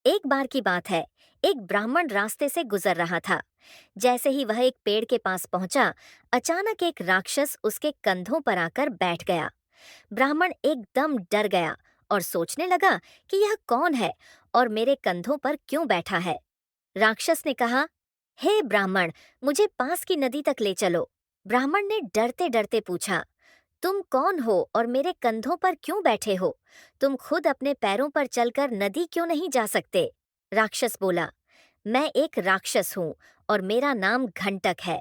एक बार की बात है। एक ब्राह्मण रास्ते से गुजर रहा था। जैसे ही वह एक पेड़ के पास पहुंचा, अचानक एक राक्षस उसके कंधों पर आकर बैठ गया। ब्राह्मण एकदम डर गया और सोचने लगा कि यह कौन है और मेरे कंधों पर क्यों बैठा है। राक्षस ने कहा, हे ब्राह्मण, मुझे पास की नदी तक ले चलो। ब्राह्मण ने डरते डरते पूछा, तुम कौन हो और मेरे कंधों पर क्यों बैठे हो? तुम खुद अपने पैरों पर चलकर नदी क्यों नहीं जा सकते? राक्षस बोला, मैं एक राक्षस हूँ और मेरा नाम घंटक है।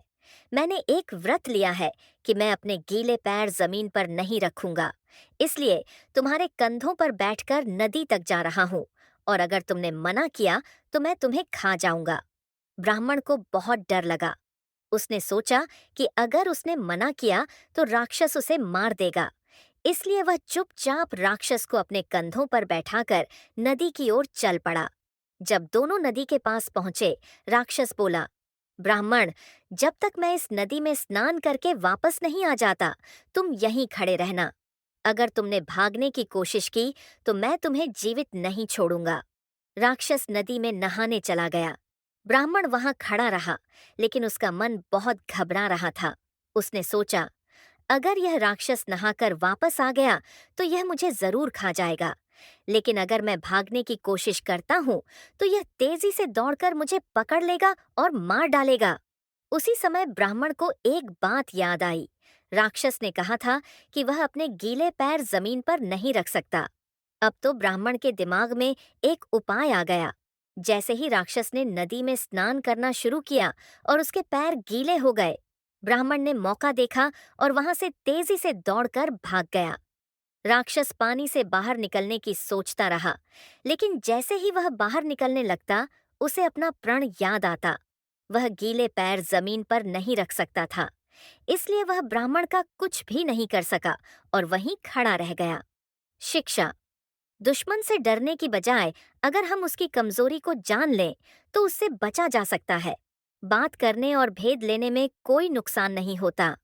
मैंने एक व्रत लिया है कि मैं अपने गीले पैर जमीन पर नहीं रखूंगा। इसलिए तुम्हारे कंधों पर बैठकर नदी तक जा रहा हूँ, और अगर तुमने मना किया तो मैं तुम्हें खा जाऊंगा। ब्राह्मण को बहुत डर लगा। उसने सोचा कि अगर उसने मना किया तो राक्षस उसे मार देगा। इसलिए वह चुपचाप राक्षस को अपने कंधों पर बैठाकर नदी की ओर चल पड़ा। जब दोनों नदी के पास पहुंचे, राक्षस बोला, ब्राह्मण, जब तक मैं इस नदी में स्नान करके वापस नहीं आ जाता, तुम यहीं खड़े रहना। अगर तुमने भागने की कोशिश की तो मैं तुम्हें जीवित नहीं छोड़ूंगा। राक्षस नदी में नहाने चला गया। ब्राह्मण वहां खड़ा रहा, लेकिन उसका मन बहुत घबरा रहा था। उसने सोचा, अगर यह राक्षस नहाकर वापस आ गया तो यह मुझे जरूर खा जाएगा। लेकिन अगर मैं भागने की कोशिश करता हूं तो यह तेजी से दौड़कर मुझे पकड़ लेगा और मार डालेगा। उसी समय ब्राह्मण को एक बात याद आई। राक्षस ने कहा था कि वह अपने गीले पैर जमीन पर नहीं रख सकता। अब तो ब्राह्मण के दिमाग में एक उपाय आ गया। जैसे ही राक्षस ने नदी में स्नान करना शुरू किया और उसके पैर गीले हो गए, ब्राह्मण ने मौका देखा और वहां से तेजी से दौड़कर भाग गया। राक्षस पानी से बाहर निकलने की सोचता रहा, लेकिन जैसे ही वह बाहर निकलने लगता, उसे अपना प्रण याद आता। वह गीले पैर जमीन पर नहीं रख सकता था। इसलिए वह ब्राह्मण का कुछ भी नहीं कर सका और वहीं खड़ा रह गया। शिक्षा। दुश्मन से डरने की बजाय अगर हम उसकी कमजोरी को जान लें तो उससे बचा जा सकता है। बात करने और भेद लेने में कोई नुकसान नहीं होता।